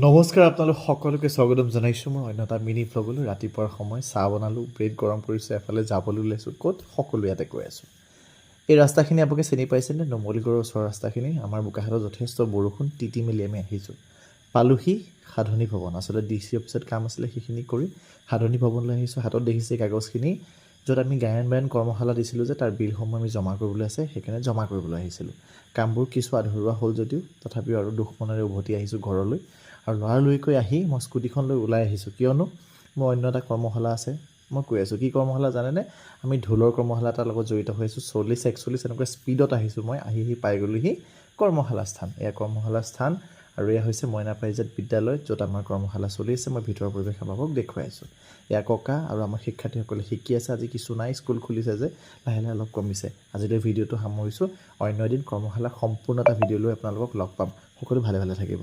নমস্কাৰ আপোনালোক সকলোকে স্বাগতম জনাইছোঁ মই অন্য এটা মিনি ভ্লগলৈ ৰাতিপুৱাৰ সময় চাহ বনালোঁ ব্ৰেড গৰম কৰিছোঁ এফালে যাবলৈ ওলাইছোঁ ক'ত সকলো ইয়াতে কৈ আছোঁ এই ৰাস্তাখিনি আপোনালোকে চিনি পাইছেনে নুমলীগড়ৰ ওচৰৰ ৰাস্তাখিনি আমাৰ বোকাখাটত যথেষ্ট বৰষুণ তিতি মেলি আমি আহিছোঁ পালোহি সাধনী ভৱন আচলতে DC অফিচত কাম আছিলে সেইখিনি কৰি সাধনী ভৱনলৈ আহিছোঁ হাতত দেখিছে কাগজখিনি য'ত আমি গায়ন বায়ন কৰ্মশালা দিছিলোঁ যে তাৰ বিলসমূহ আমি জমা কৰিবলৈ আছে সেইকাৰণে জমা কৰিবলৈ আহিছিলোঁ কামবোৰ কিছু আধৰুৱা হ'ল যদিও তথাপিও আৰু দুখ মনেৰে উভতি আহিছোঁ ঘৰলৈ আৰু লৰালৰিকৈ আহি মই স্কুটিখন লৈ ওলাই আহিছোঁ কিয়নো মই অন্য এটা কৰ্মশালা আছে মই কৈ আছোঁ কি কৰ্মশালা জানেনে আমি ঢোলৰ কৰ্মশালা এটাৰ লগত জড়িত হৈ আছোঁ 40-41 এনেকুৱা স্পীডত আহিছোঁ মই আহি পাই গ'লোহি কৰ্মশালা স্থান এয়া কৰ্মশালা স্থান আৰু এয়া হৈছে মইনা পাৰিজাত বিদ্যালয় য'ত আমাৰ কৰ্মশালা চলি আছে মই ভিতৰৰ পৰিৱেশ আপোনালোকক দেখুৱাই আছোঁ এয়া ককা আৰু আমাৰ শিক্ষাৰ্থীসকলে শিকি আছে আজি কিছু নাই স্কুল খুলিছে যে লাহে লাহে অলপ কমিছে আজিলৈ ভিডিঅ'টো সামৰিছোঁ অন্য এদিন কৰ্মশালা সম্পূৰ্ণ এটা ভিডিঅ' লৈ আপোনালোকক লগ পাম সকলো ভালে ভালে থাকিব